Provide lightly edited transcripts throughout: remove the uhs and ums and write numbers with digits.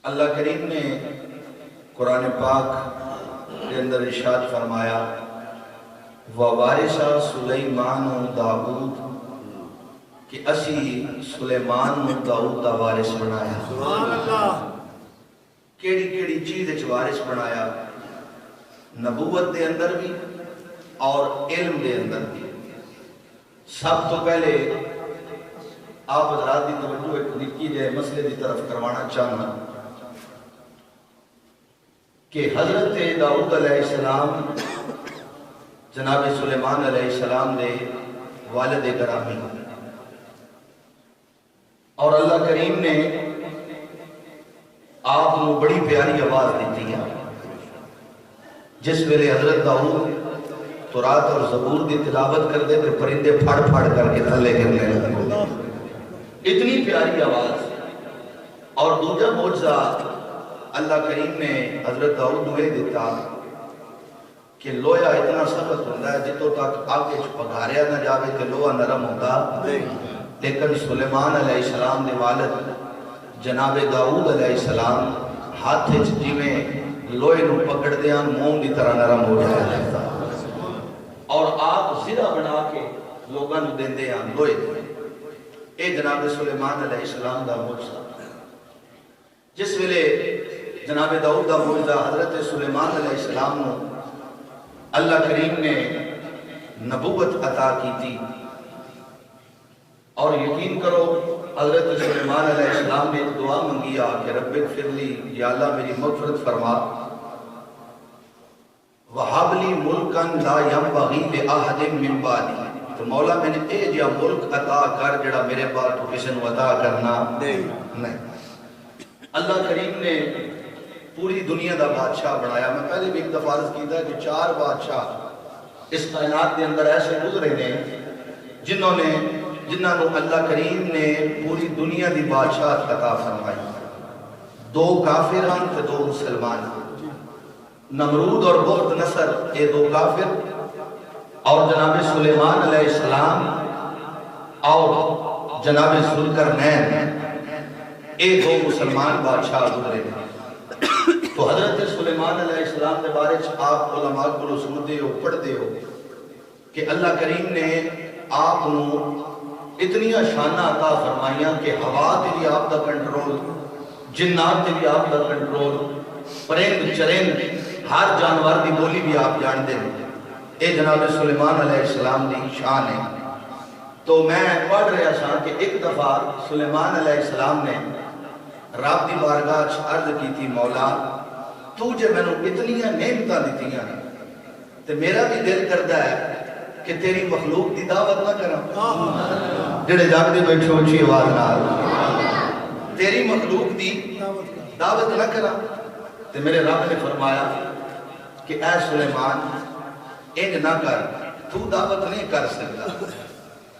اللہ کریم نے قرآن پاک کے اندر ارشاد فرمایا وَوَارِثَ سُلَيْمَانُ داؤد کہ اسی سلیمان نو داؤد دا وارث بنایا۔ سبحان اللہ۔ کیڑی کیڑی چیز اچ وارث بنایا؟ نبوت دے اندر بھی اور علم دے اندر بھی۔ سب تو پہلے آپ حضرات دی توجہ ایک نکی جے مسئلے دی طرف کروانا چاہنا کہ حضرت داؤد علیہ السلام جناب سلیمان علیہ السلام دے والد گرامی اور اللہ کریم نے آپ کو بڑی پیاری آواز دیتی ہے۔ جس ویلے حضرت داؤد تورات اور زبور دی تلاوت کر دے تو پرندے پھڑ پھڑ کر کے تھلے گرنے لگے، اتنی پیاری آواز۔ اور دوسرا معجزہ اللہ کریم نے حضرت داؤد کو یہ دیتا کہ لویا اتنا سخت ہوتا ہے جتوں تک آگے پگھاریا نہ جاوے کہ لوہا نرم ہوتا، لیکن سلیمان علیہ السلام دے والد جناب داؤد علیہ السلام ہاتھ جیویں لوہے نو پکڑ دیاں موم دی طرح نرم ہو جاتا اور آپ زرہ بنا کے لوگاں نو دیندے ہیں لوہے دے۔ اے جناب سلیمان علیہ السلام دا معجزہ۔ جس ویلے جناب داؤد دا معجزہ حضرت سلیمان علیہ السلام نو اللہ کریم نے نبوت عطا کی تھی، اور یقین کرو حضرت سلیمان علیہ السلام نے ایک دعا منگیا کہ رب اغفر لی، یا اللہ میری مغفرت فرما، وَحَبْ لِي مُلْكًا لَا يَنْبَغِي لِأَحَدٍ مِّن بَعْدِي، تو مولا میں نے اے جا ملک عطا کر جڑا میرے بعد تو کسی نے عطا کرنا نہیں۔ اللہ کریم نے پوری دنیا دا بادشاہ بنایا۔ میں پہلے بھی ایک دفعہ عرض کیتا ہے کہ 4 بادشاہ اس کائنات کے اندر ایسے گزرے نے جنہاں کو اللہ کریم نے پوری دنیا دی بادشاہ عطا فرمائی۔ 2 کافر ہیں تے 2 مسلمان ہیں۔ نمرود اور بخت نصر یہ 2 کافر، اور جناب سلیمان علیہ السلام اور جناب ذوالقرنین یہ 2 مسلمان بادشاہ گزرے ہیں۔ تو حضرت سلیمان علیہ السلام کے بارے آپ علماء کو سنتے ہو پڑھتے ہو کہ اللہ کریم نے آپ نو اتنی شانہ عطا فرمائیاں کہ ہوا تے بھی آپ دا کنٹرول، جنات تے بھی آپ دا کنٹرول، پرند چرند ہر جانور دی بولی بھی آپ جان دیں۔ اے جناب سلیمان علیہ السلام دی شان ہے۔ تو میں پڑھ رہا تھا کہ ایک دفعہ سلیمان علیہ السلام نے رب دی بارگاہ عرض کی تھی، مولا تو جے میں نے اتنی نعمتاں دیتی ہیں تے میرا بھی دل کرتا ہے کہ تیری مخلوق دی دعوت نہ کرا، جڑے جاگ دے بیٹھے اونچی آواز نال تیری مخلوق دی دعوت نہ کرا۔ تے میرے رب نے فرمایا کہ اے سلیمان انج نہ کر، تو دعوت نہیں کر سکتا۔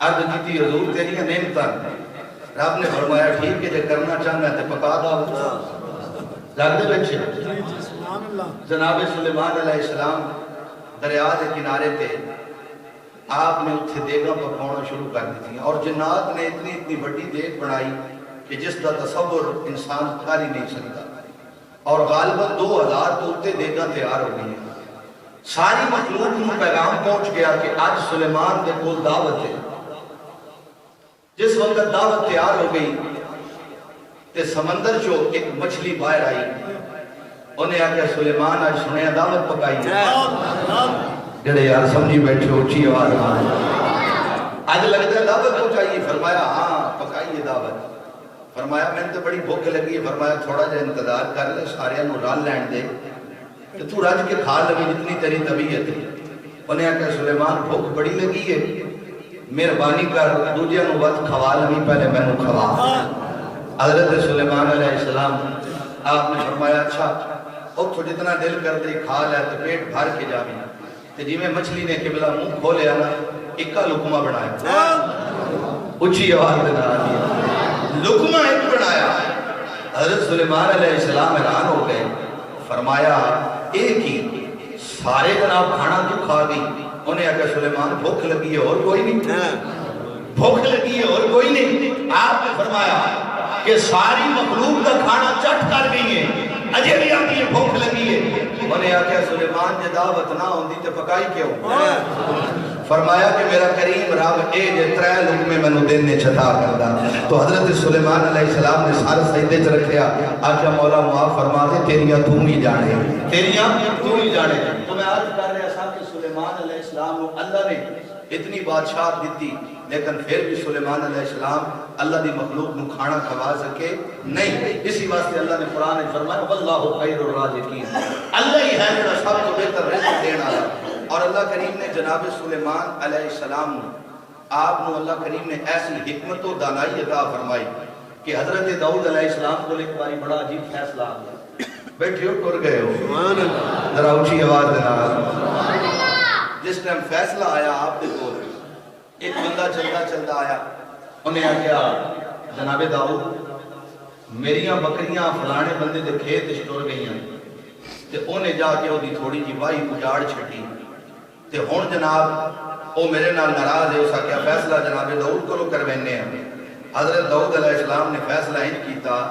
عرض کی حضور تیری نعمتاں، رب نے فرمایا ٹھیک ہے جے کرنا چاہنا ہے تو پکا دعوت۔ جاگ دے بیٹھے جناب سلیمان علیہ السلام دریا کے کنارے تے آپ نے اتھے دیگاں پکانا شروع کر دی تھی، اور جنات نے اتنی بڑی دیگ بنائی کہ جس کا تصور انسان کر ہی نہیں سکتا، اور غالباً 2000 تو اتنے دیگاں تیار ہو گئی ہیں۔ ساری مخلوق میں پیغام پہنچ گیا کہ آج سلیمان دے کول دعوت ہے۔ جس وقت دعوت تیار ہو گئی تے سمندر جو ایک مچھلی باہر آئی، انہیں آکے سلیمان آج سنیا دعوت پکائی جڑے یار سمجھی بیٹھے اونچی آواز آج لگتا ہے دعوت پہنچائیے۔ فرمایا ہاں پکائیے دعوت۔ فرمایا میں نے تو بڑی بھوک لگی ہے، فرمایا تھوڑا جا انتظار کر لے، سارے نو رال لین دے کہ تو رج کے کھا لگی جتنی تیری طبیعت ہے۔ انہیں آکے سلیمان بھوک بڑی لگی ہے، مہربانی کر دوجے نو وقت کھوا لگی، پہلے میں نو کھوا۔ حضرت سلیمان علیہ السلام آپ نے فرمایا اچھا اتھو جتنا دل کر دے کھا لے تو پیٹ بھر کے جاویں۔ تے جی میں مچھلی نے قبلہ منہ کھولے آنا ایک لقمہ بنایا، اچھی آواز دینا لقمہ ایک بنایا۔ حضرت سلیمان علیہ السلام حیران ہو گئے، فرمایا ایک ہی سارے جناب کھانا تو کھا گئی۔ انہیں آگے سلیمان بھوک لگی ہے اور کوئی نہیں، بھوک لگی ہے اور کوئی نہیں۔ آپ نے فرمایا کہ ساری مخلوق کا کھانا چٹ کر گئی ہے، سلیمان جے دعوت نہ ہوندی تے پکائی کیوں؟ فرمایا کہ میرا کریم رب اے جے 3 لقمے مینوں دینے چتا کردا. تو حضرت سلیمان علیہ السلام نے سارے سجدے چ رکھیا. آخیا مولا معاف فرما دے تیریاں تو ہی جانے, تیریاں تو ہی جانے. تو میں عرض کر رہا تھا کہ سلیمان علیہ السلام کو اللہ نے اتنی بادشاہت دیتی, لیکن پھر بھی سلیمان علیہ السلام اللہ دی مخلوق نو کھانا کھوا سکے نہیں. اسی واسطے اللہ نے قرآن میں فرمایا واللہ خیر الرازقین, اللہ ہی ہے جو سب کو بہتر رزق دینے والا. اور اللہ کریم نے جناب سلیمان علیہ السلام آپ نو اللہ کریم نے ایسی حکمت و دانائی عطا فرمائی کہ حضرت داؤد علیہ السلام کو ایک باری بڑا عجیب فیصلہ آ گیا. بیٹھے ہو ٹر گئے ہو, سبحان اللہ, ذرا اونچی آواز دینا. جس ٹائم فیصلہ آیا آپ کے کو, ایک بندہ چلتا چلتا آیا, انہیں آگیا جناب داؤد میریاں بکریاں فلانے بندے دے کھیت ٹر گئی ہیں, تے انہیں جا کے وہ تھوڑی جی واہی اجاڑ چھٹی, تے ہن جناب وہ میرے نال ناراض ہے. اس کیا فیصلہ جناب داؤد کو کروینے ہیں. حضرت داؤد علیہ السلام نے فیصلہ ان کیتا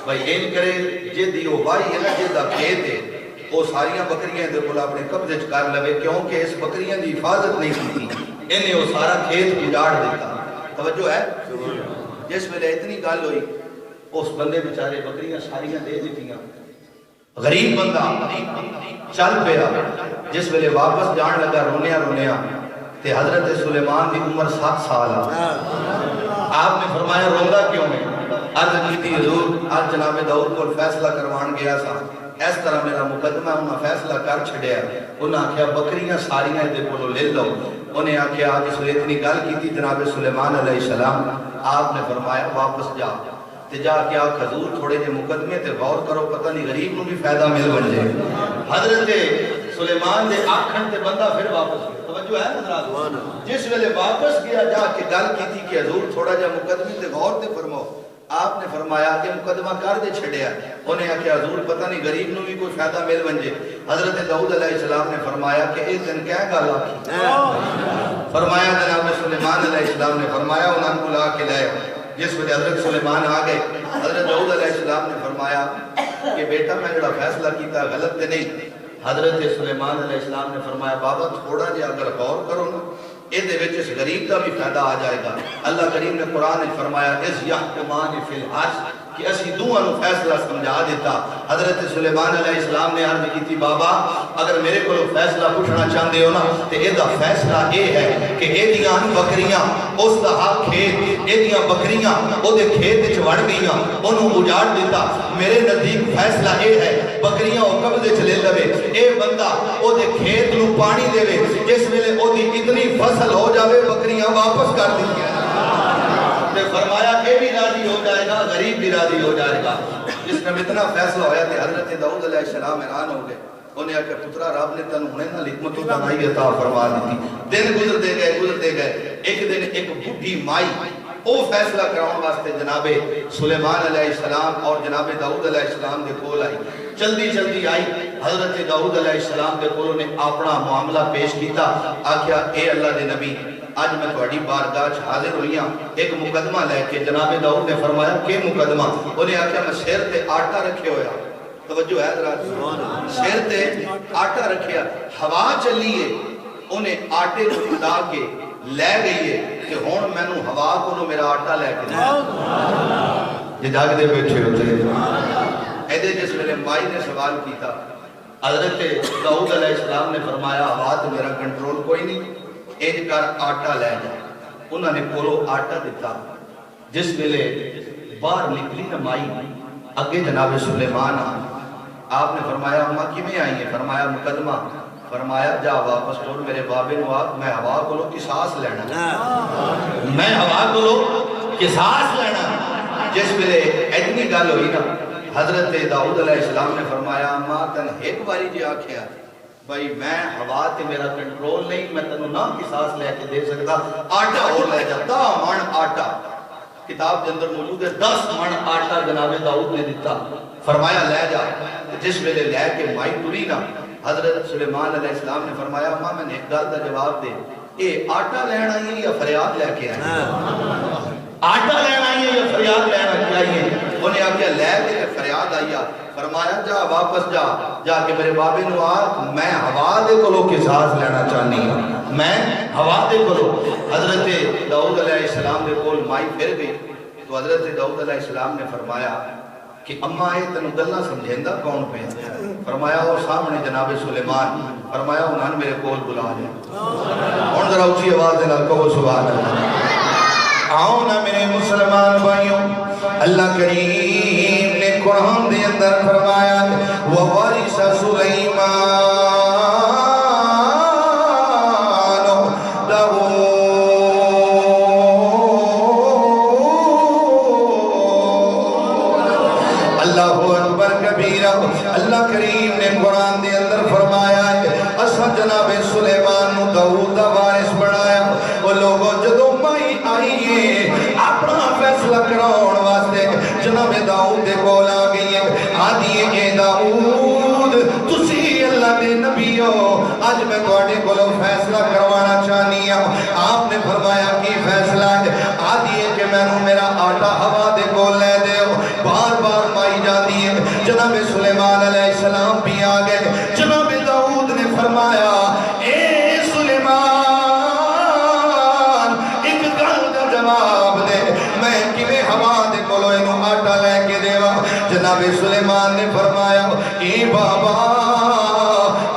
بھائی ان کرے جدی وہ واہی ہے نا جدا کھیت ہے وہ ساریاں بکریاں دے کول اپنے قبضے چ کر لوے, کیونکہ اس بکریاں دی حفاظت نہیں کی انہیں وہ سارا کھیت اجاڑ دیتا. توجہ ہے. جس ویلے اتنی گل ہوئی اس بندے بیچارے بکریاں ساریاں دے دیتیاں. غریب بندہ چل پیا. جس ویلے واپس جان لگا رونیا رونیا تے حضرت سلیمان کی عمر 7 سال ہے. آپ نے فرمایا روندا کیوں ہے؟ عرض کی حضور آج جناب داؤد کو فیصلہ کروان گیا سا, اس طرح میرا مقدمہ انہاں فیصلہ کر چھڑیا. انہاں آکھیا بکریاں ساریاں دے کولوں لے لو. انہیں آکھیا جس ویلے اتنی گل کیتی جناب سلیمان علیہ السلام, آپ نے فرمایا واپس جا تے جا کے آکھ حضور تھوڑے جے مقدمے تے غور کرو, پتہ نہیں غریب نو بھی فائدہ مل بن جائے. حضرت سلیمان دے آکھن تے بندہ پھر واپس گیا. توجہ ہے حضرات. جس ویلے واپس گیا جا کے گل کیتی کہ حضور تھوڑا جا مقدمے تے غور تے فرماؤ. آپ نے فرمایا کہ مقدمہ کر دے چھڑیا. انہیں آکھیا حضور پتہ نہیں غریب نو بھی کوئی فائدہ مل بن جائے. حضرت داؤد علیہ السلام نے فرمایا کہ اے دن کیا گل آکھی؟ فرمایا جناب سلیمان علیہ السلام نے فرمایا انہاں کو لا کے لائے. جس وجہ حضرت سلیمان آ گئے, حضرت داؤد علیہ السلام نے فرمایا کہ بیٹا میں جڑا فیصلہ کیتا غلط تے نہیں. حضرت سلیمان علیہ السلام نے فرمایا بابا تھوڑا جے اگر غور کرو نا اے دے وچ اس غریب کا بھی فائدہ آ جائے گا. اللہ کریم نے قرآن میں فرمایا اذ یحکمان فی الحرث کہ اسی دوہاں نو فیصلہ سمجھا دیتا. حضرت سلیمان علیہ السلام نے عرض کی تھی بابا اگر میرے کو فیصلہ پوچھنا چاہتے ہو نا تو اے دا فیصلہ اے ہے کہ اے دیاں بکریاں اس دا حق کھیت, اے دیاں بکریاں او دے کھیت وچ وڑ گئیاں, انہوں اجاڑ دیتا. میرے نزدیک فیصلہ اے ہے بکریاں او قبضے چ لے لوے, اے بندہ او دے کھیت نو پانی دے وے, جس ویلے او دی اتنی فصل ہو جاوے بکریاں واپس کر دیں. فرمایا کہ بھی راضی ہو جائے گا, غریب بھی راضی ہو جائے گا. جس میں اتنا فیصلہ ہویا تھے حضرت داؤد علیہ السلام حیران ہو گئے. انہیں آکھا پترا رب نے تنوں ہنے نہ حکمت و دانائی عطا فرما دی. دن گزرتے گئے. ایک دن ایک بڈھی مائی او فیصلہ کراؤن واسطے جناب سلیمان علیہ السلام اور جناب داؤد علیہ السلام دے کول آئی. جلدی آئی. حضرت داؤد علیہ السلام دے کول نے اپنا معاملہ پیش کیتا. آکھیا اے اللہ دے نبی آج میں تھوڑی بارگاہ حاضر ہوئی ہوں ایک مقدمہ لے کے. جناب داؤد نے فرمایا کہ مقدمہ؟ انہیں آکھیا میں سر تے آٹا رکھے ہویا. توجہ ہے حضرات, سر تے آٹا رکھیا, ہوا چلیے انہیں آٹے کو اٹھا کے لے گئی ہے کہ ہون میں نو ہوا کو میرا آٹا لے کے جی جاگ دے بیٹھے ہوتے ہیں. ایدے جس میرے مائی نے سوال کیتا, حضرت داؤد علیہ السلام نے فرمایا ہوا تو میرا کنٹرول کوئی نہیں, ایج کر آٹا لے جا. انہوں نے کولو آٹا دیتا. جس ویلے باہر نکلی نا مائی اگے جناب سلیمان آپ نے فرمایا اماں کی میں آئی ہیں؟ فرمایا مقدمہ. فرمایا جا واپس ٹور میرے بابے نو آگ میں ہوا کولو قصاص لینا, میں ہوا کولو قصاص لینا. جس ویلے اتنی گل ہوئی نا حضرت داؤد علیہ السلام نے فرمایا اماں تن ایک باری جی آکھیا بھائی میں ہوا تے میرا کنٹرول نہیں, میں تنوں نہ قصاص لے کے دے سکتا, آٹا اور لے جا. 10 من آٹا کتاب کے اندر موجود ہے. 10 من آٹا جناب داؤد نے دیتا. فرمایا لے جا. جس ویلے لے کے مائی ٹری نا حضرت سلیمان علیہ السلام نے فرمایا اماں میں نے ایک گل دا جواب دے, اے آٹا لینا ہی یا فریاد لے کے آئے؟ آٹا لینا آئی ہے یا فریاد لینا آئی ہے؟ انہیں آگیا لے کے فریاد آئی ہے، فرمایا جا واپس جا کے میرے بابے نو آ، میں ہوا دے کلو قصاص لینا چاہنی ہوں، میں ہوا دے کلو۔ حضرت داؤد علیہ السلام دے کول مائی پھر گئی تو حضرت داؤد علیہ السلام نے فرمایا کہ اماں اے تنو گلہ سمجھیندہ کون پہ؟ فرمایا وہ سامنے جناب سلیمان، فرمایا انہوں نے میرے کول بلا لیا۔ ان ذرا اچھی آواز دینا کہو سبحان اللہ۔ آؤ نا میرے مسلمان بھائیوں، اللہ کریم نے قرآن دے اندر فرمایا وَوَرِثَ سُلَيْمَانُ اللہ کریم نے قرآن دے اندر فرمایا ہے اسا جناب سلیمان نو داؤد دا وارث بنایا۔ وہ لوگوں جدو مائی آئیے اپنا فیصلہ کراؤن واسطے جناب داؤد دے کول آ گئی ہے، آدھی اے داؤد تسی اللہ دے نبی ہو، آج میں تواڈے کولوں فیصلہ کروانا چاہنی ہوں۔ آپ نے فرمایا کہ فیصلہ ہے؟ آدھی ہے کہ میں نو میرا آٹا ہوا دے کول لے دے ہو۔ بار بار مائی جاتی ہے، جناب سلیمان علیہ السلام بھی آگئے، جناب داؤد نے فرمایا اے سلیمان ایک گل کا جواب دے، میں کیویں ہوا دے کولوں اینو آٹا لے کے دیواں؟ جناب سلیمان نے فرمایا اے بابا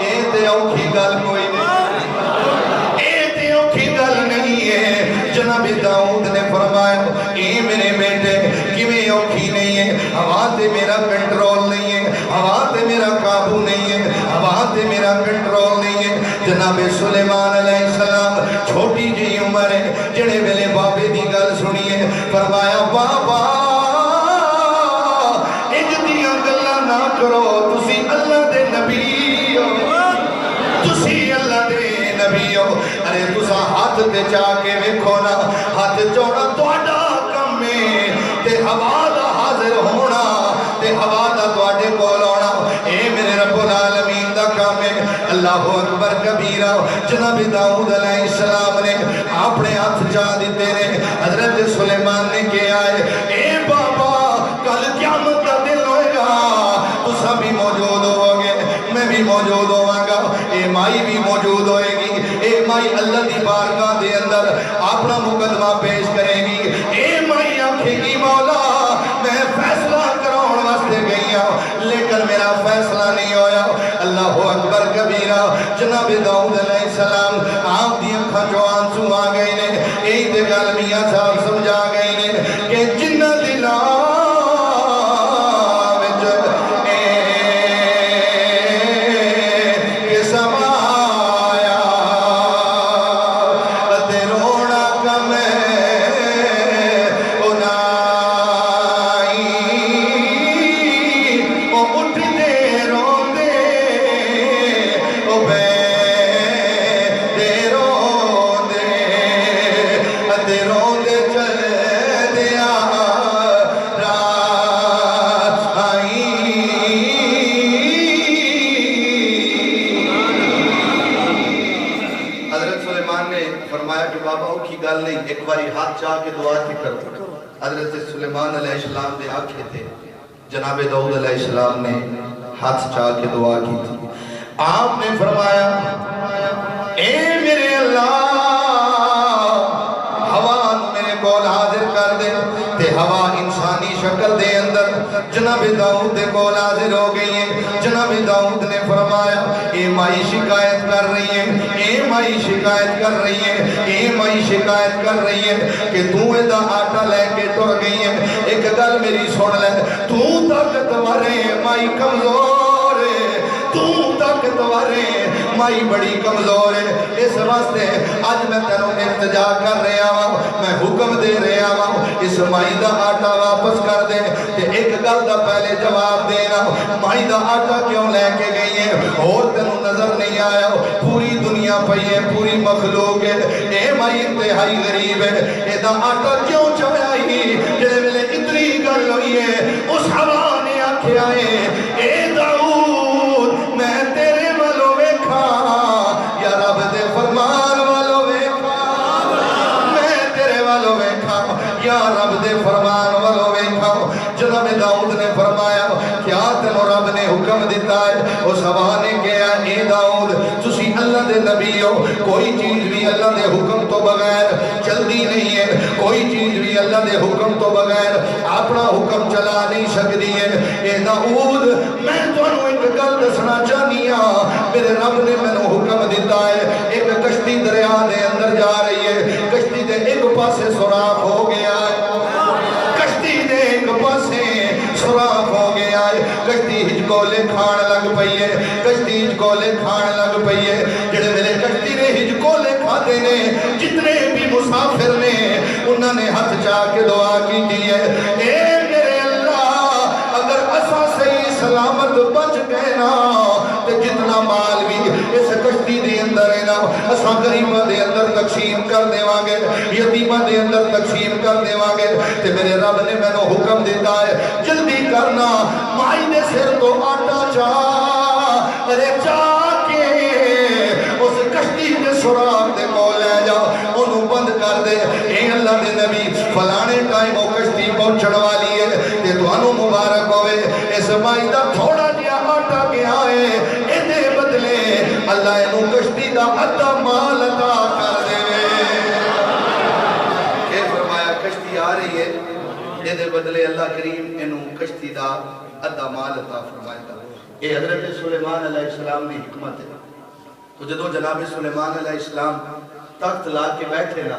اے تے اوکھی گل کوئی نہیں، اے تے اوکھی گل نہیں ہے۔ جناب داؤد نے فرمایا اے میرے بیٹے کیویں اوکھی نہیں ہے؟ ہوا تے میرا کنٹرول نہیں ہے، ہوا تے میرا قابو نہیں ہے، ہوا تے میرا کنٹرول نہیں ہے۔ جناب سلیمان علیہ السلام چھوٹی جی عمر ہے، جڑے ویلے بابے دی گل سنیے، فرمایا بابا اج دیاں گلاں نہ کرو، تسی اللہ دے نبی ہو، تسی اللہ دے نبی ہو۔ ارے تساں ہاتھ تے جا کے ویکھو نا، ہاتھ چوڑا تہاڈا کم ہے تے ہوا دا حاضر ہونا تے ہوا دا تواڈے کول آنا اے میرے رب العالمین دا کام ہے۔ اللہ اکبر کبیرہ۔ جناب داؤد علیہ السلام نے اپنے ہاتھ جا دیتے نے، حضرت سلیمان نے کیا ہے اے بابا کل قیامت کا دن ہوئے گا، تسا بھی موجود ہو گے، میں بھی موجود ہوں گا، اے مائی بھی موجود ہوئے گی، اے مائی اللہ دی بارگاہ دے اندر اپنا مقدمہ پیش کرے گی۔ اے مائی آنکھیں گی مولا میں فیصلہ کراؤن واسطے گئی ہوں لیکن میرا فیصلہ نہیں ہویا۔ اللہ اکبر کبیرہ۔ جناب داؤد علیہ السلام آپ دی اکھاں جو آنسو آ گئے نے، ایک دے گل میاں صاحب سمجھا گئے نے کہ جنہ دلاں وچ سمایا تے رونا کم ایک باری ہاتھ چاہ کے دعا کی کرو۔ حضرت سلیمان علیہ السلام نے آنکھیں تھے، جناب داؤد علیہ السلام نے ہاتھ چاہ کے دعا کی تھی۔ آپ نے فرمایا اے میرے اللہ ہوا میرے کول حاضر کر دے، تے ہوا انسانی شکل دے اندر جناب داؤد دے کول حاضر ہو گئی ہے۔ جناب داؤد نے فرمایا اے مائی شکایت کر رہی ہے، اے مائی شکایت کر رہی ہے، اے مائی شکایت کر رہی ہے کہ تو ایدہ آٹا لے کے ٹر گئی ہے۔ ایک گل میری سن لے، تو طاقتور ہے مائی کمزور ہے، تو طاقتور ہے مائی بڑی کمزور ہے۔ اس واسطے آج میں تینوں التجا کر رہا ہوں، میں حکم دے رہا ہوں اس مائی دا آٹا واپس کر دے۔ تے ایک گل دا پہلے جواب دینا، مائی دا آٹا کیوں لے کے گئی ہے؟ اور تینوں نظر نہیں آیا پوری دنیا پئی ہے، پوری مخلوق ہے، اے مائی انتہائی غریب ہے، اے دا آٹا کیوں چاہیا ہی؟ جڑے ویلے اتنی گل ہوئی ہے اس ہوا نے آکھیا ہے اے داؤد میں تیرے والوں ویکھا یا رب دے فرمان والوں ویکھا، میں تیرے والوں ویکھا یا مینوں رب نے حکم دیتا ہے او سبا نے کہا اے داؤد تسی اللہ دے نبی ہو کوئی چیز بھی اللہ دے حکم تو بغیر چلدی نہیں ہے کوئی چیز بھی اللہ دے حکم تو بغیر اپنا حکم چلا نہیں سکتی ہے اے داؤد میں تانوں ایک گل دسنا چاہنی ہاں میرے رب نے مینوں حکم دیتا ہے ایک کشتی دریا دے اندر جا رہی ہے کشتی دے ایک پاسے سوراخ ہو گیا ہے کشتی دے ایک پاسے سوراخ ہو گیا ہے کشتی ہچکولے کھان لگ پئی ہے کشتی ہچکولے کھان لگ پئی ہے جڑے میرے کشتی نے ہچکولے کھاتے نے جتنے بھی مسافر نے انہوں نے ہاتھ چاہ کے دعا کی ہے اے میرے اللہ اگر اسا صحیح سلامت بچ گئے نا تے جتنا مال بھی اس کشتی دے اندر ہے نا اسا غریباں دے اندر تقسیم کر دیواں گے یتیماں دے اندر تقسیم کر دیواں گے تے میرے رب نے مینوں حکم دیتا ہے جلدی کرنا مائی دے سر تو آٹا چا ارے چا کے اس کشتی دے سوراخ دے کول لے جا اونوں بند کر دے اے اللہ دے نبی فلانے ٹائم وہ کشتی پہنچن والی ہے تے تانوں مبارک ہوے اس مائی دا تھوڑا جہا آٹا گیا ہے اے دے بدلے اللہ اینوں کشتی دا ادھا مال عطا کر دے اے فرمایا کشتی آ رہی ہے اے دے بدلے اللہ کریم اینوں کشتی دا ادھا مال عطا فرمائے. اے حضرت سلیمان علیہ السلام نے حکمت ہے. تو جدو جناب سلیمان علیہ السلام تخت لا کے بیٹھے نا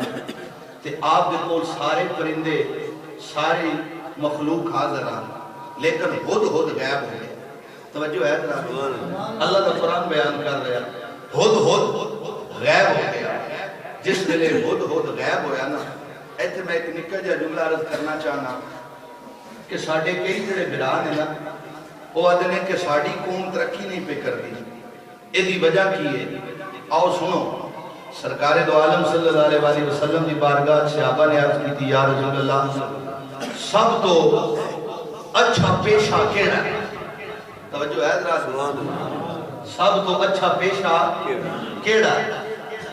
تے آپ دے کول سارے پرندے ساری مخلوق حاضر آن لیکن ہد ہد غیب ہو گئے. توجہ ہے ذرا اللہ دا قرآن بیان کر رہا ہد ہد غیب ہو گیا. جس ویلے ہد ہد غیب ہویا نا ایتھے میں ایک نکا جہا جملہ عرض کرنا چاہنا کہ ساڈے کئی جڑے بران ہیں نا وہ آدھے نے کہ ساڈی قوم ترقی نہیں پہ کر دی. یہ دی وجہ کی ہے آؤ سنو. سرکار دو عالم صلی اللہ علیہ وسلم دی بارگاہ صحابہ نے عرض کی تھی یا رسول اللہ سب تو اچھا پیشہ کیڑا ہے. توجہ ہے ذرا سب تو اچھا پیشہ کیڑا ہے.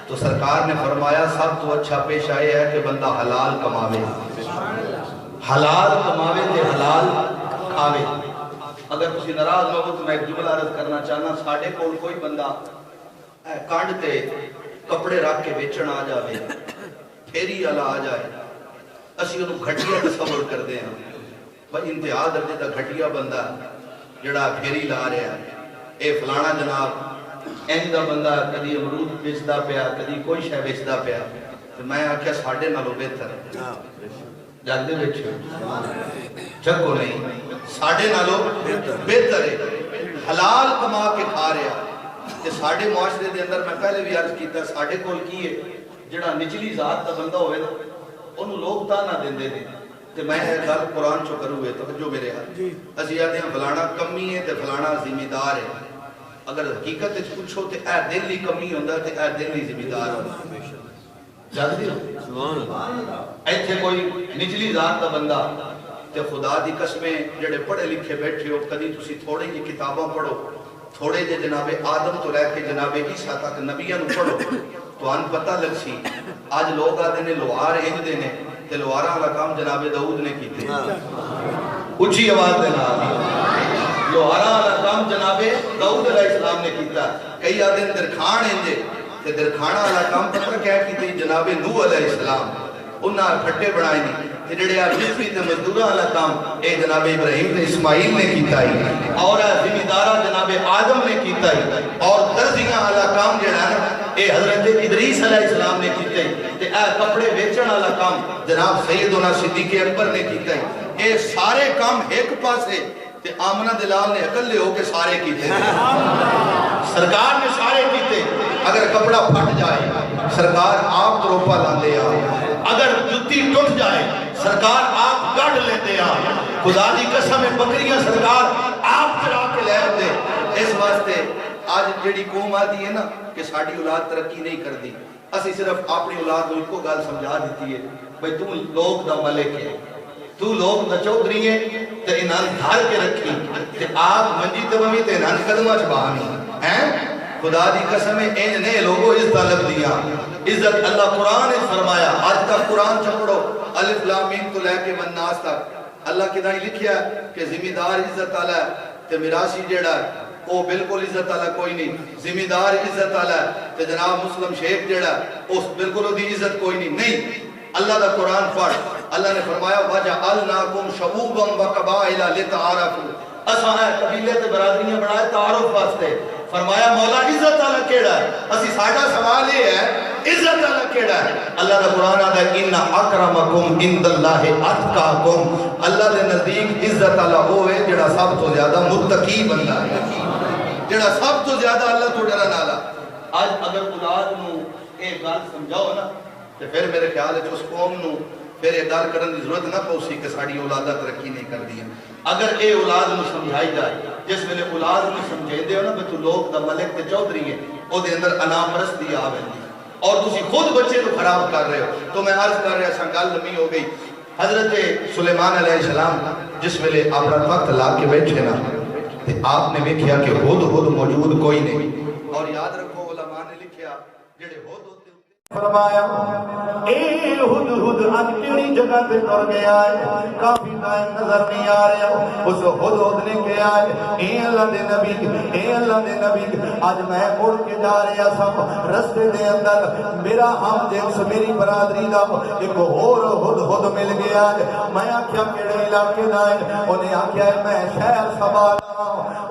تو سرکار نے فرمایا سب تو اچھا پیشہ یہ ہے کہ بندہ حلال کماوے حلال کماوے تے حلال کھاوے. اگر کسی ناراض نہ ہو تو میں ایک جملہ عرض کرنا چاہنا ساڑھے کول کوئی بندہ کانڈ تے کپڑے رکھ کے بیچن آ جاوے پھیری والا آ جائے اسی انہوں گھٹیا تصور کر دیں بھائی انتہا درجے دا گھٹیا بندہ جڑا پھیری لا رہا ہے اے فلانا جناب این دا بندہ کدی امرود بیچدا پیا کدی کوئی شے بیچدا پیا تو میں آکھیا ساڑھے نالوں بہتر جاندے بیٹھے چکو نہیں ساڑھے نالوں بہتر ہے حلال کما کے کھا رہا کہ ساڑھے معاشرے دے اندر میں پہلے بھی عرض کیتا ساڑھے کول کی ہے جڑا نچلی ذات دا بندہ ہوئے نا انہوں لوگ تانا دیں دے تے میں گل قرآن چو کروں گے توجہ میرے ہاتھ اسی آتے ہیں فلانا کمی ہے تے فلانا ذمہ دار ہے. اگر حقیقت اچھ پوچھو تے اے دل ہی کمی ہوندہ تے اے دل ہی ذمہ دار ہوندہ جانتے ہو ایتھے کوئی نچلی ذات دا بندہ تے خدا دی قسمیں جڑے پڑھے لکھے بیٹھے ہو کدی تسی تھوڑے کی کتاباں پڑھو تھوڑے جے جناب آدم تو رہ کے جناب عیسیٰ تک نبیان پڑھو تو ان پتہ لگ سی آج لوگ آدھے نے لوہار ہنگ دینے تے لوہارہ والا کام جناب داؤد نے کیتے اچھی آواز دینا لوہارہ والا کام جناب داؤد علیہ السلام نے کیتا. کئی آدھے درخان ہنجے تے درخانہ والا کام پتہ کیا کیتے جناب نوح علیہ السلام انہاں پھٹے بنائے نہیں تے جڑے مصری تے مزدورہ والا کام اے جناب ابراہیم تے اسماعیل نے کیتا ہے اور ذمہ دارہ جناب آدم نے کیتا ہے اور درزیاں والا کام جڑا ہے اے حضرت ادریس علیہ السلام نے کیتا ہے تے اے کپڑے بیچن والا کام جناب سیدنا صدیق اکبر نے کیتا ہے. اے سارے کام ایک پاسے تے آمنہ دلال نے اکلے ہو کے سارے کیتے ہیں سرکار نے سارے کیتے. اگر کپڑا پھٹ جائے سرکار آپ تروپا لاندے آ اگر جتی ٹوٹ جائے سرکار آپ گڑھ لیتے آ خدا دی قسم بکریاں سرکار آپ چرا کے لے آتے. اس واسطے آج جڑی قوم آتی ہے نا کہ ساڑھی اولاد ترقی نہیں کر دی اسی صرف اپنی اولاد کو گال سمجھا دیتی ہے بھئی تم لوگ دا ملک ہے تو لوگ دا چودری ہے تے انہاں دھار کے رکھی تے آپ منجی تمامی تے انہاں قدمہ چبانی ہیں. خدا دی قسم ان نے لوگوں عزت لگ دیا عزت اللہ قرآن نے فرمایا آج تک قرآن چپڑو الف لام میم تو لے کے من ناس تک اللہ کی دائیں لکھیا ہے کہ ذمہ دار عزت تعالی تے میراثی جیڑا ہے وہ بالکل عزت والا کوئی نہیں، ذمہ دار عزت والا ہے، تے جناب مسلم شیخ جیڑا اس بالکل وہ دی عزت کوئی نہیں۔ نہیں، اللہ دا قرآن پڑھ، اللہ نے فرمایا وَجَعَلْنَاكُمْ شَعُوبًا وَقَبَائِلَ لِتَعَارَفُوا، اساں قبیلے تے برادریاں بنائے تعارف واسطے۔ فرمایا مولا عزت والا کیڑا ہے؟ اسی ساڈا سوال یہ ہے عزت والا کیڑا ہے؟ اللہ دا قرآن آتا ہے ان اکرمکم عند اللہ اتقاکم، اللہ دے نزدیک عزت والا وہ ہے جڑا سب تو زیادہ متقی بندہ ہے، جڑا سب تو زیادہ اللہ تو ڈرن والا۔ آج اگر اولاد نو ایک گل سمجھاؤ نا تے پھر میرے خیال ہے اس قوم نو پھر یہ گل کرن دی ضرورت نہ پوسی کہ ساڈی اولاداں ترقی نہیں کردی۔ اگر اے اولاد نو سمجھائی جائے، جس ویلے اولاد نو سمجھائی ہو نا کہ تو لوگ دا ملک تے چودھری ہے، او دے اندر انا پرستی آ ویندی اور تسی خود بچے کو خراب کر رہے ہو۔ تو میں عرض کر رہا سا گل لمبی ہو گئی۔ حضرت سلیمان علیہ السلام جس ویلے اپنا وقت لا کے بیٹھے نا تے آپ نے دیکھیا کہ ہد موجود کوئی نہیں، اور یاد رکھو علماء نے لکھیا جڑے ہد فرمایا اے ہد ہد اج کیڑی جگہ تے تر گیا ہے، کافی ٹائم نظر نہیں آ رہا۔ اس ہد ہد نے کہا ہے اے اللہ دے نبی، اے اللہ دے نبی، اج میں اڑ کے جا رہا سا، رستے دے اندر میرا ہم جنس میری برادری دا ایک اور ہد ہد مل گیا ہے۔ میں آکھیا کیڑے علاقے دا ہے؟ انہیں آکھیا میں شہر سبا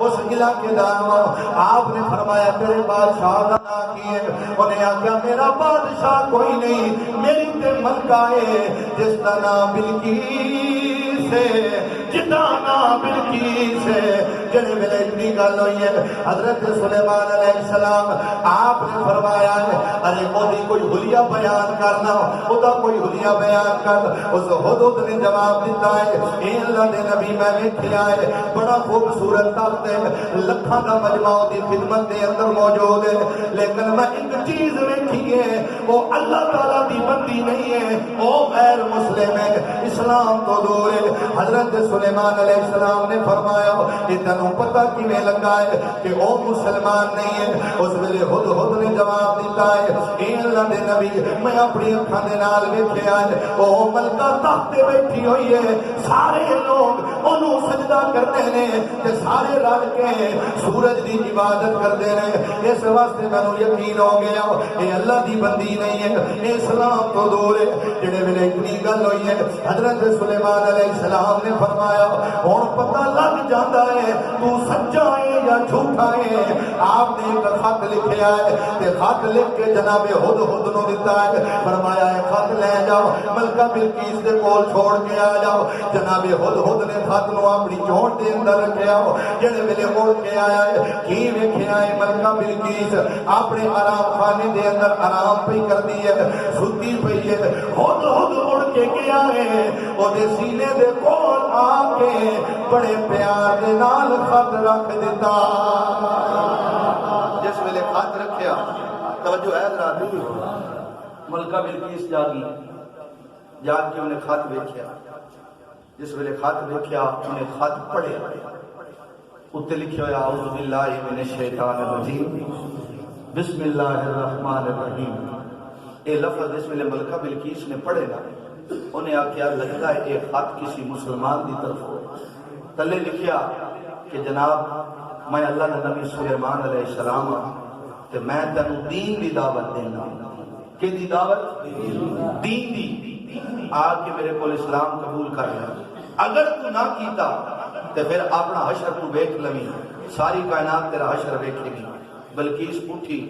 اس علاقے دا ہوں۔ آپ نے فرمایا تیرے بادشاہ دا نام کی ہے؟ انہیں آکھیا میرا بادشاہ کوئی نہیں، میری تے ملکہ ہے جس کا نام بلقیس ہے، جدا نام بلقیس ہے۔ جڑے ویلے اتنی گل ہوئی ہے حضرت سلیمان علیہ السلام آپ نے فرمایا ہے ارے مودی کوئی حلیہ بیان کرنا، اودا کوئی حلیہ بیان کر۔ اس حدود نے جواب دیتا ہے اے اللہ دے نبی میں ویکھیا ہے بڑا خوبصورت تخت ہے، لکھاں دا مجمع دی خدمت دے اندر موجود ہے، لیکن میں ایک چیز ویکھی ہے وہ اللہ تعالیٰ دی بندی نہیں ہے، وہ غیر مسلم ہے، اسلام تو دور ہے۔ حضرت سلیمان علیہ السلام نے فرمایا کہ تنوں پتہ کیویں لگا ہے کہ وہ مسلمان نہیں ہے؟ اس ویلے ہد ہد نے جواب دیتا ہے اے اللہ دے نبی میں اپنی اکھاں دے نال ویکھیا ہے وہ ملکہ تخت تے بیٹھی ہوئی ہے، سارے لوگ انہوں سجدہ کرتے ہیں تے سارے رل کے سورج دی عبادت کرتے ہیں۔ اس واسطے مینوں یقین ہو گیا اے اللہ دی بندی نہیں ہے، اے اسلام تو دور ہے۔ جڑے ویلے اتنی گل ہوئی ہے حضرت سلیمان علیہ السلام نے فرمایا ہن پتہ لگ جاندا ہے تو سچا ہے یا جھوٹا ہے۔ آپ نے ایک خط لکھیا ہے تے خط لکھ کے جناب ہد ہد نو دیتا ہے، فرمایا ہے خط لے جاؤ ملکہ بلقیس دے کول چھوڑ کے آ جاؤ۔ جناب ہد ہد نے خط نو اپنی چونٹ دے اندر رکھیا، جڑے ویلے مڑ کے آیا ہے کی ویکھیا ہے ملکہ بلقیس اپنے آرام خانے دے اندر آرام پئی کردی ہے، ستی پئی ہے۔ ہد ہد مڑ کے گیا ہے او دے سینے دے کول آ کے بڑے پیار دے نال خط رکھ دیتا۔ جس ویلے خط رکھیا توجہ ہے ذرا، ملکہ بلقیس جاگی، جاگ کے انہیں خط ویکھیا۔ جس ویلے خط ویکھیا انہیں خط پڑھے، اتنے لکھیا ہوا اعوذ باللہ من الشیطان الرجیم بسم اللہ الرحمن الرحیم۔ اے لفظ جس ویلے ملکہ بلقیس نے پڑھے نا انہیں آکھیا لگتا ہے ایک خط کسی مسلمان دی طرف ہو۔ تلے لکھیا کہ جناب میں اللہ کا نبی سلیمان علیہ السلام تے میں تینوں دین دی دعوت دینا۔ کہ دی دعوت؟ دین دی۔ آ کے میرے کو اسلام قبول کر لیا، اگر تو نہ کیتا تے پھر اپنا حشر تو ویکھ لویں، ساری کائنات تیرا حشر ویکھے گی۔ بلقیس اٹھی،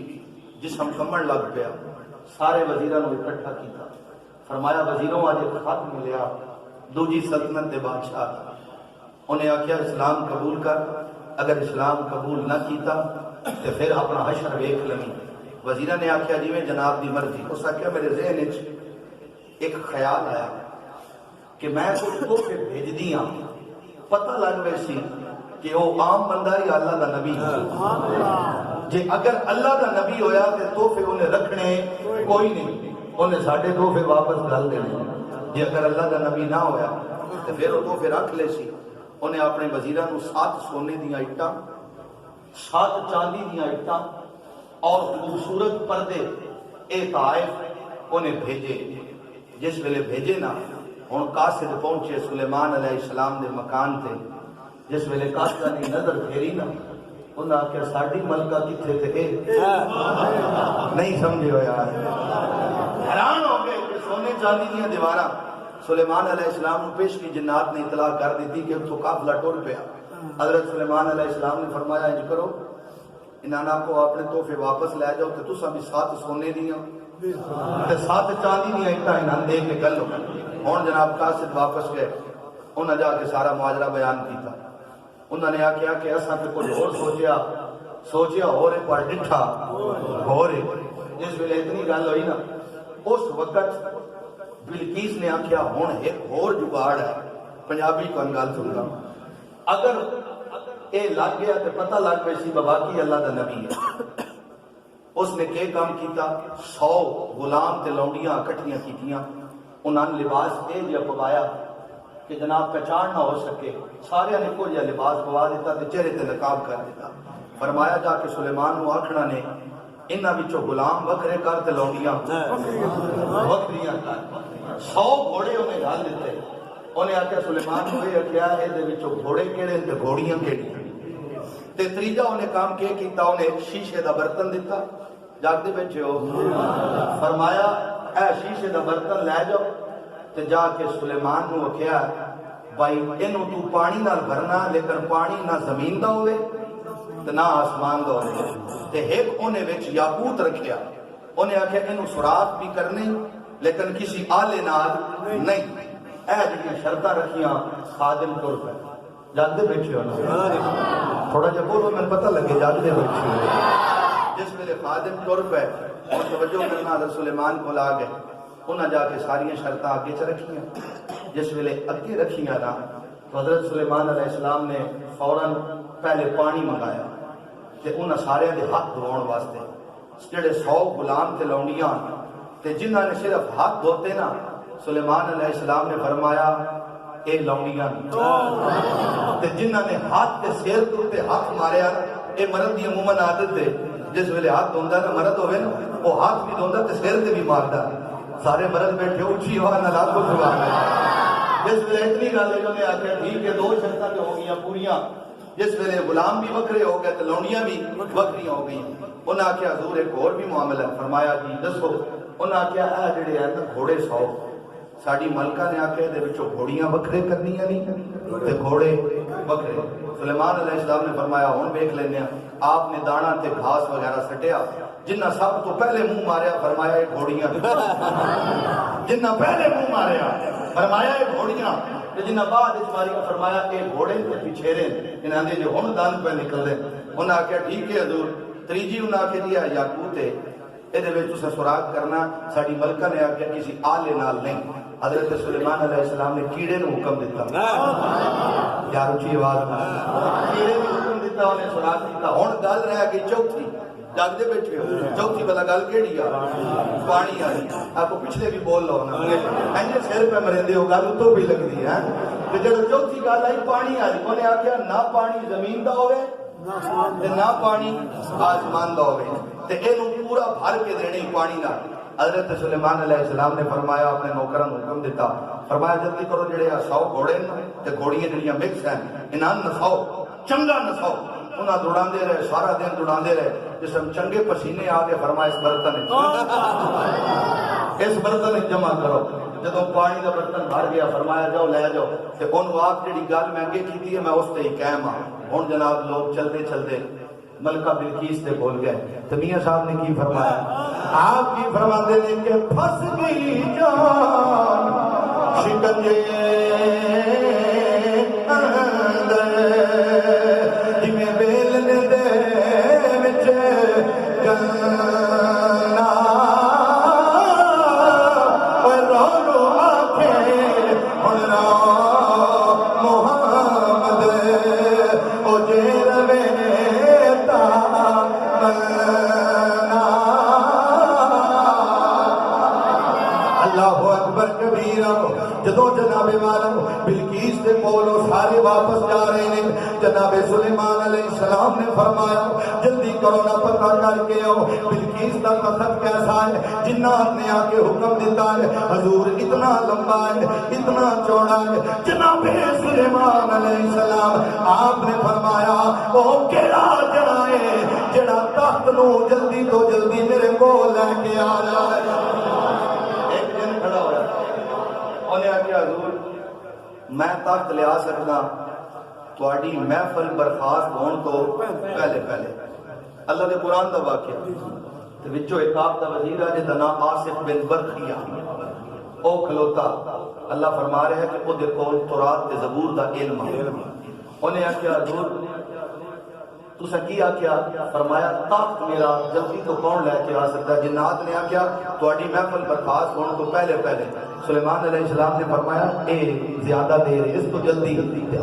جسم کمبن لگ پیا، سارے وزیراں نو اکٹھا کیتا، فرمایا وزیروں آج ایک خط ملیا دوجی سلطنت دے بادشاہ، انہیں آکھیا اسلام قبول کر، اگر اسلام قبول نہ کیتا تو پھر اپنا حشر ویکھ لویں۔ وزیرہ نے آکھیا جی میں جناب دی مرضی۔ اس آکھیا میرے ذہن وچ ایک خیال آیا کہ میں کوئی تحفے بھیج دیاں، پتہ لگ ویسی کہ وہ عام بندہ ہی اللہ دا نبی ہے، جے اگر اللہ دا نبی ہویا تے تحفے انہیں رکھنے کوئی نہیں، انہیں ساڈے تحفے واپس گل دینے۔ جے اگر اللہ دا نبی نہ ہویا تو پھر وہ تحفے رکھ لے سی۔ انہیں اپنے وزیراں نو 7 سونے دیاں اٹاں، 7 چاندی دیاں اٹاں اور خوبصورت پردے اے طائف انہیں بھیجے۔ جس ویلے بھیجے نا ہن قاصد پہنچے سلیمان علیہ السلام دے مکان تے، جس ویلے قاصدہ نے نظر پھیری نا انہاں آخیا ساڈی ملکہ کتھے تے نہیں سمجھے ہو یار، حیران ہو گئے کہ سونے چاندی دیاں دیواراں سلیمان علیہ السلام کو پیش کی جنات نے اطلاع کر دیتی کہ اتھوں قافلہ ٹر پیا۔ حضرت سلیمان علیہ السلام نے فرمایا انج کرو انہاں کو اپنے تحفے واپس لے جاؤ تے تساں بھی 7 سونے دیاں تے 7 چاندی دیاں اٹھاں انہاں دے کے گل ہن جناب قاصد واپس گئے، انہاں جا کے سارا ماجرا بیان کیتا۔ انہوں نے آخیا کہ اساں تے کچھ اور سوچیا ہو رہے پر ڈٹھا ہو رہے۔ جس ویلے اتنی گل ہوئی نا اس وقت بلقیس نے آخیا ہن ایک اور جگاڑ ہے، پنجابی کو گل سننا، اگر اے لگ گیا تو پتہ لگ پہ سی بابا کی اللہ دا نبی ہے۔ اس نے کہ کام کیتا 100 غلام تے لونڈیاں اکٹھیاں کیتیاں، انہاں نے لباس اے جا پوایا کہ جناب پہچان نہ ہو سکے، سارے نے کو جا لباس پوا دیتا تے چہرے تے نقاب کر دیتا۔ فرمایا جا کے سلیمان نو آکھنا نے انہاں وچوں غلام وکھرے کر تے لونڈیاں وکھریاں کر۔ 100 گھوڑے انہیں ڈال دیتے، انہیں آخیا سلیمان کو یہ آخیا اے دے وچوں گھوڑے کیڑے تے گھوڑیاں کیڑی تے تریجا انہیں کام کیتا انہیں ایک شیشے دا برتن دیتا، جاگدے بیٹھے ہو، فرمایا اے شیشے دا برتن لے جاؤ تے جا کے سلیمان نو آخیا بھائی اینو تو پانی نال بھرنا لیکن پانی نہ زمین دا ہوئے تے نہ آسمان دا ہوئے تے ایک انہیں وچ یاقوت رکھیا، انہیں آخیا اینو سوراخ بھی کرنے لیکن کسی آلے نال نہیں، اے جڑیاں شرطاں رکھیاں خادم ٹر پہ۔ جاگدے بیٹھے ہو نا تھوڑا جا بولو میں پتہ لگے جاگدے بیٹھے ہو۔ جس ویلے خادم ٹر پہ اور توجہ کرنا حضرت سلیمان کو لا گئے، انہاں جا کے ساری شرطاں آگے چ رکھیاں۔ جس ویلے اگے رکھیاں نا تو حضرت سلیمان علیہ السلام نے فوراً پہلے پانی منگایا تے انہاں سارے دے ہاتھ دھوਣ واسطے جڑے 100 غلام تے لونڈیاں تے جنہاں نے صرف ہاتھ دھوتے نا سلیمان علیہ السلام نے فرمایا اے لونڈیاں تے جنہاں نے ہاتھ تے سیر تے ہاتھ ماریا اے مرد دی عموماً عادت ہے، جس ویلے ہاتھ دھوندا نا مرد ہوئے نا وہ ہاتھ بھی دھوندا تے سیر تے بھی ماردا، سارے مرد بیٹھے اچھی ہوا نہ لاکھوں سبحان اللہ۔ جس ویلے اتنی گل ہے انہوں نے آخیا ٹھیک ہے 2 شرطاں ہو گئیاں پوریاں، جس ویلے غلام بھی وکھرے ہو گئے تے لونڈیاں بھی وکھریاں ہو گئیں۔ انہاں آخیا حضور ایک اور بھی معاملہ ہے، فرمایا جی دسو۔ انہاں آخیا اے جڑے ہیں نا گھوڑے 100 ساڈی ملکہ نے آخیا دے وچوں گھوڑیاں وکھرے کرنیاں نہیں تے گھوڑے وکھرے۔ سلیمان علیہ السلام نے فرمایا ہن ویکھ لینے آپ نے دانا تے گھاس وغیرہ سٹیا، جنہ سب تو پہلے منہ ماریا فرمایا یہ گھوڑیاں، جنہ پہلے منہ ماریا فرمایا یہ گھوڑیاں، جنہ بعد اس ماری کا فرمایا یہ گھوڑے تے پیچھیرے انہاں دے جو ہن دان پہ نکل دے۔ انہاں آخیا ٹھیک ہے حضور۔ تریجی انہاں آخیا دیا یاقوت ہے اے دے وچ تساں سوراخ کرنا، ساڈی ملکہ نے آخیا کسی آلے نال نہیں۔ حضرت سلیمان علیہ السلام نے کیڑے نو حکم دیتا، یار اچھی آواز کیڑے نو حکم دیتا، انہیں سوراخ کیتا۔ ہن گل رہ گئی چوتھی، جاگدے بیٹھے ہو چوتھی بلا گل کیڑی آ پانی آئی، آپ کو پچھلے بھی بول لو نا اینجے سر پہ مرندے ہو گل تو بھی لگدی ہے کہ جب چوتھی گل آئی پانی آئی، انہیں آخیا نہ پانی زمین دا ہوئے تے نہ پانی آسمان دا ہوئے تے اینو پورا بھر کے دینی پانی نہ۔ حضرت سلیمان علیہ السلام نے فرمایا اپنے نوکراں نوں حکم دیتا، فرمایا جلدی کرو جڑے 100 گھوڑے تے گھوڑیاں جڑیاں مکس ہیں انہاں نساؤ، چنگا نساؤ۔ انہاں دوڑاندے رہے، سارا دن دوڑاندے رہے، جسم چنگے پسینے آ گئے، فرمایا اس برتن جمع کرو۔ جدوں پانی دا برتن بھر گیا فرمایا جاؤ لے جاؤ تے اونوں آپ جڑی گل میں اگے کیتی ہے میں اس تے ہی قائم ہاں۔ ہن جناب لوگ چلتے چلتے ملکہ بلقیس تے بول گئے تو میاں صاحب نے کی فرمایا، آپ کی فرماتے ہیں کہ پھنس گئی جان شکنجے اندر جویں بیلنے دے وچ گنا اور رو رو آکھے ہن رو محمد او جے روے تا اللہ اکبر کبیرہ۔ جدو جناب والا بلقیس دے کولوں سارے واپس جا رہے ہیں، جناب سلیمان علیہ السلام نے فرمایا جلدی کرو نہ پتہ کر کے آؤ بلقیس کا تخت کیسا ہے. جنات نے آ کے حکم دیتا ہے حضور اتنا لمبا ہے اتنا چوڑا ہے. جناب سلیمان علیہ السلام آپ نے فرمایا وہ کیڑا جڑا ہے جڑا تخت نو جلدی تو جلدی میرے کو لے کے آ جائے. ایک دن کھڑا ہوا انہیں آخیا حضور میں تخت لیا سکتا تھوڑی محفل برخاست ہون تو پہلے اللہ دے قرآن دا واقعہ تے وچوں ایک آپ دا وزیر ہے جدا نام آصف بن برخیہ او کھلوتا اللہ فرما رہے ہے کہ او دے کول تورات تے زبور دا علم ہے. انہیں آخیا حضور تسا کی آخیا فرمایا تخت میرا جلدی تو کون لے کے آ سکتا ہے. جنات نے آخیا تھوڑی محفل برخاست ہونے تو پہلے سلیمان علیہ السلام نے فرمایا اے زیادہ دیر اس تو جلدی.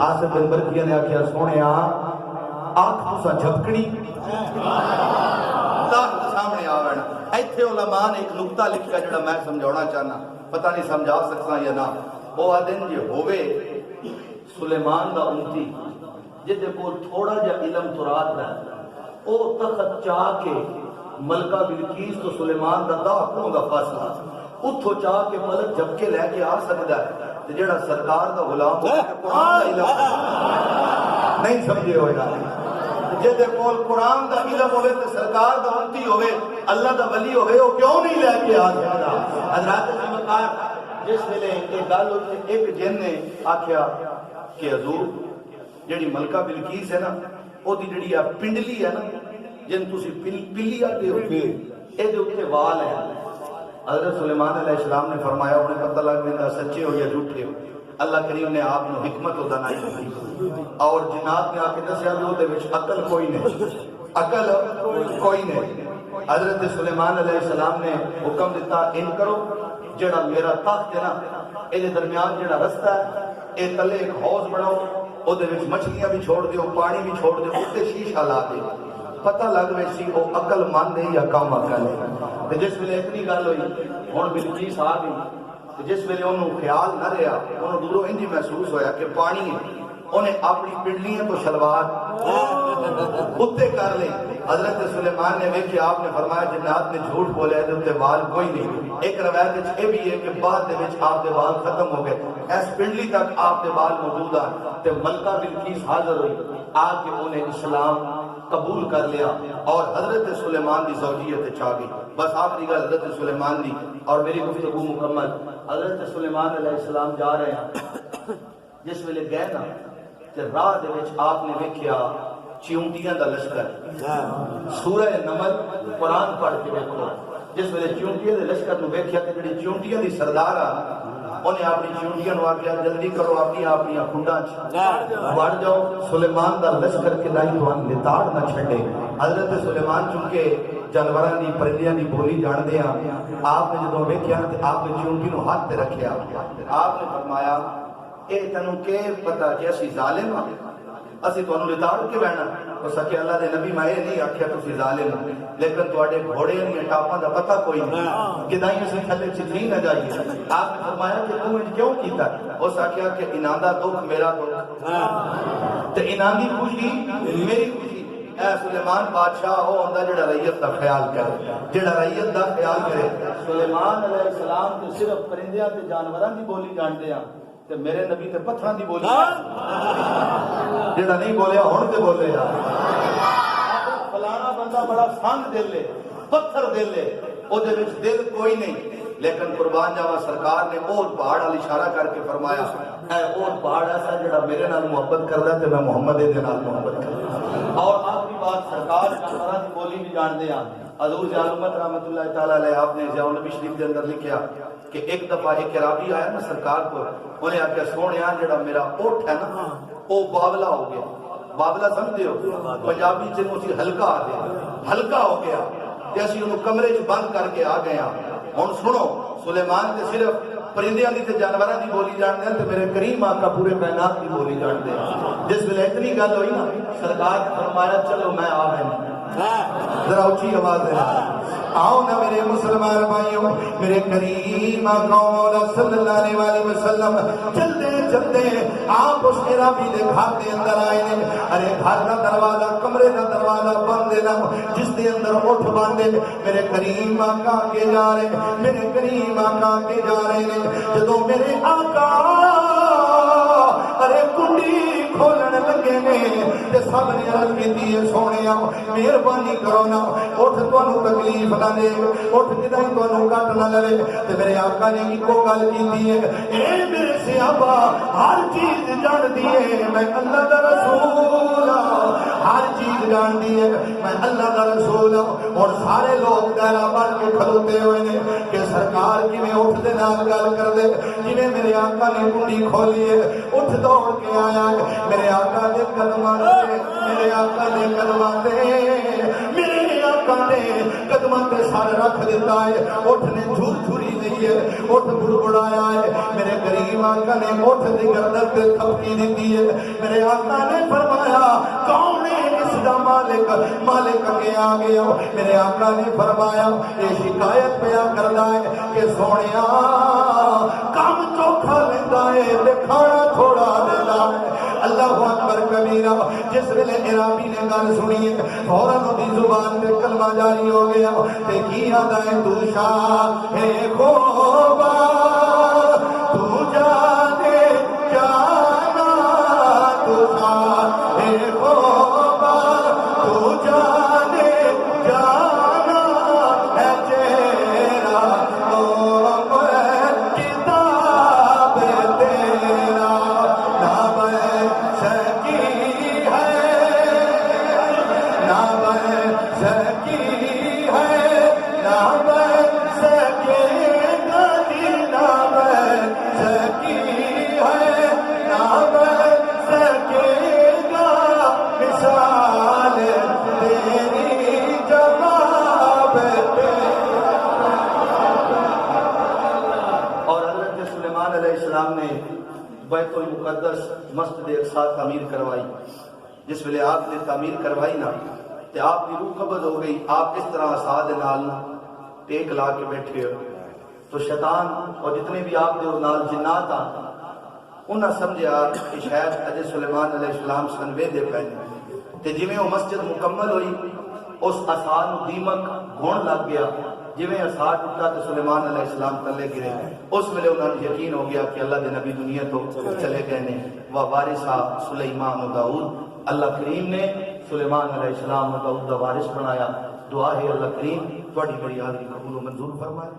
آصف بن برخیہ نے آخیا سونے آنکھ تسا جھپکڑی تخت سامنے آ گنا. ایتھے علماء نے ایک نقطہ لکھا جڑا میں سمجھانا چاہنا پتہ نہیں سمجھا سکتا یا نہ. وہ آدن جی ہوئے سلیمان دا امتی جدے کو تھوڑا جا علم تورات ہے او تخت چاہ کے ملکہ بلقیس تو سلیمان دا داکھوں دا فاصلہ اتھو چاہ کے ملک جب کے لے کے آ سکتا ہے تو جڑا سرکار دا غلام ہو کہ قرآن دا علم نہیں سمجھے ہوئے گا. جدے کول قرآن دا علم ہوئے تو سرکار دا امتی ہوئے اللہ دا ولی ہوئے وہ کیوں نہیں لے کے آ سکتا. حضرات سمکار جس ویلے ایک گل ہوئی ایک جن نے آکھیا کہ حضور جڑی ملکہ بلقیس ہے نا او دی جڑی پنڈلی ہے نا جن تسی پلی آتے ہو اے دے اوتے وال ہے. حضرت سلیمان علیہ السلام نے فرمایا انہیں پتہ لگ ویندا سچے ہو یا جھوٹے ہو. اللہ کریم نے آپ نے حکمت ادا نہیں کی اور جنات نے آ کے دسیا جو دے وچ عقل کوئی نہیں عقل کوئی نہیں. حضرت سلیمان علیہ السلام نے حکم دیتا ان کرو جڑا میرا تخت ہے نا اے دے درمیان جڑا رستہ ہے اے تلے ایک حوض بناؤ او دے وچ مچھلیاں بھی چھوڑ دیو پانی بھی چھوڑ دیو اتے شیشہ لا دے پتہ لگ ویسی او عقل مان دے یا کم عقل ہے. تے جس ویلے اتنی گل ہوئی ہن بلقیس آ گئی جس ویلے انہوں خیال نہ رہا انہوں دوروں انجی محسوس ہویا کہ پانی ہے انہیں اپنی پنڈلیاں تو شلوار اتے کر لیں. حضرت سلیمان نے ویکھے آپ نے فرمایا جنات نے جھوٹ بولے دے اتے وال کوئی نہیں. ایک روایت وچ یہ بھی ہے کہ بعد دے وچ آپ دے وال ختم ہو گئے اس پنڈلی تک آپ دے وال موجود ہیں. تے ملکہ بلقیس حاضر ہوئی آ کے انہیں اسلام قبول کر لیا اور حضرت سلیمان دی زوجیت چاہ گئی. بس آخری گل حضرت سلیمان دی اور میری گفتگو مکمل. حضرت سلیمان علیہ السلام جا رہے ہیں جس ویلے گئے نا تے راہ دے وچ آپ نے ویکھیا چیونٹیاں دا لشکر. سورہ نمل قرآن پڑھ کے دیکھو جس ویلے چیونٹیاں دے لشکر نو ویکھیا تے جڑی چیونٹیاں دی سردار آ انہیں اپنی چیونٹیاں نو آکھیا جلدی کرو اپنی کھنڈاں چ وڑ جاؤ سلیمان دا لشکر کے دائی توان لتاڑ نہ چھڈے. حضرت سلیمان چونکہ جانوراں دی پرندیاں دی بولی جاندے ہیں آپ نے جدوں ویکھیا تے آپ نے چیونٹی نو ہاتھ تے رکھیا آپ نے فرمایا اے تنوں کہ پتہ کہ اسی ظالم ہاں اسی تانوں لتاڑ کے بہنا. تو سکے اللہ دے نبی میں نہیں آکھیا تسی ظالم ہو لیکن تواڈے گھوڑے دی ٹاپاں دا پتہ کوئی نہیں کہ دائیں سے تھلے چتری نہ جائیے. آپ نے فرمایا کہ تم انج کیوں کیتا اس آکھیا کہ اناندا دکھ میرا دکھ تے اناندی خوشی میری خوشی. اے سلیمان بادشاہ ہو ہوندا جڑا رعیت دا خیال کرے جڑا رعیت دا خیال کرے. سلیمان علیہ السلام تے صرف پرندیاں تے جانوراں دی بولی جانتے ہیں تے میرے نبی تے پتھراں دی بولی جڑا نہیں بولیا ہن تے بولے یار فلانا بندہ بڑا سنگ دل ہے پتھر دل ہے او دے وچ دل کوئی نہیں. لیکن قربان جاوا سرکار نے اور پہاڑ وال اشارہ کر کے فرمایا اے اور پہاڑ ایسا جڑا میرے نال محبت کردا تے میں محمد دے نال محبت کردا. اور آخری بات سرکار جانوراں دی بولی بھی جانتے ہیں. حضور ضیاء الامت رحمۃ اللہ تعالی علیہ آپ نے ضیاء النبی شریف کے اندر لکھیا کہ ایک دفعہ ایک عرابی آیا نا سرکار کو انہیں آخیا سونیا جڑا میرا اٹھ ہے نا وہ باولا ہو گیا. باولا سمجھتے ہو پنجابی چ اسی ہلکا آ گیا ہلکا ہو گیا تے اسی انہوں کمرے چ بند کر کے آ گئے. ہن سنو سلیمان تے صرف پرندیاں دی تے جانوراں دی بولی جانتے ہیں تے میرے کریم آقا پورے کائنات دی بولی جانتے ہیں. جس ویلے اتنی گل ہوئی نا سرکار نے فرمایا چلو میں آ گیا. ذرا اونچی آواز ہے آؤ نا میرے مسلمان بھائیوں میرے کریم آقا مولا صلی اللہ علیہ وسلم چلتے چلتے آپ اس عرابی دے گھر دے اندر آئے نے. ارے گھر دا دروازہ کمرے دا دروازہ بند ہے نا جس دے اندر اٹھ باندھے میرے کریم آقا کے جا رہے میرے کریم آقا کے جا رہے نے. جدوں میرے آقا ارے کنڈی کھولن لگے نے تے سب نے عرض کیتی ہے سونیا مہربانی کرو نا اٹھ تانوں تکلیف نہ دے اٹھ کدی تانوں کٹ نہ لے. تے میرے آقا نے اکو گل کیتی ہے اے میرے صحابہ ہر چیز جاندی ہے میں اللہ دا رسول ہاں ہر چیز جاندی ہے میں اللہ دا رسول ہاں. اور سارے لوگ دائرہ بن کے کھلوتے ہوئے نے کہ سرکار کیویں اٹھ دے نال گل کر دے جویں میرے آقا نے کنڈی کھولی ہے اٹھ دوڑ کے آیا میرے آقا دے قدماں تے میرے آقا دے قدماں تے میرے آقا نے قدماں تے سر رکھ دیتا ہے. اٹھ نے جھور جھوری دی ہے اٹھ بڑبڑایا ہے میرے کریم آقا نے اٹھ دی گردن تے تھپکی دیتی ہے. میرے آقا نے فرمایا کون ہے اس دا مالک مالک اگے آ گیا. میرے آقا نے فرمایا یہ شکایت پیا کردا ہے کہ سونیا کام چوکھا لیندا ہے تے کھانا تھوڑا دیندا ہے. اللہ اکبر کبیرہ. جس ویلے عرابی نے گل سنی ہے فوراً دی زبان تے کلمہ جاری ہو گیا تے کی آدا ہے تو شاہ ہے خوبا تو جانے جانا تو شاہ ہے خوبا تو جانے جانا ہے تیرا کتاب تیرا نام سکی ہے نام سکی ہے نام سکے گلی نام سکی ہے نام سکے گا مثال تیری جواب اور حضرت سلیمان علیہ السلام نے بیت المقدس مسجد اقصی تعمیر کروائی. جس ویلے آپ نے تعمیر کروائی نا تے آپ کی روح قبض ہو گئی. آپ اس طرح اساد نال ٹیک لا کے بیٹھے ہو تو شیطان اور جتنے بھی آپ دے نال جنات آ انہاں سمجھا کہ شاید اجے سلیمان علیہ السلام سنوے دے پے تے جویں وہ مسجد مکمل ہوئی اس اساد نو دیمک گھون لگ گیا. جویں اساد ٹوٹا تے سلیمان علیہ السلام تلے گرے. اس ویلے انہاں نوں یقین ہو گیا کہ اللہ دے نبی دنیا تو چلے گئے نے. وارثا سلیمان و داؤد اللہ کریم نے سلیمان علیہ السلام و داؤد دا وارث بنایا. دعا ہے اللہ کریم تہاڈی میری حاضری قبول و منظور فرمائے.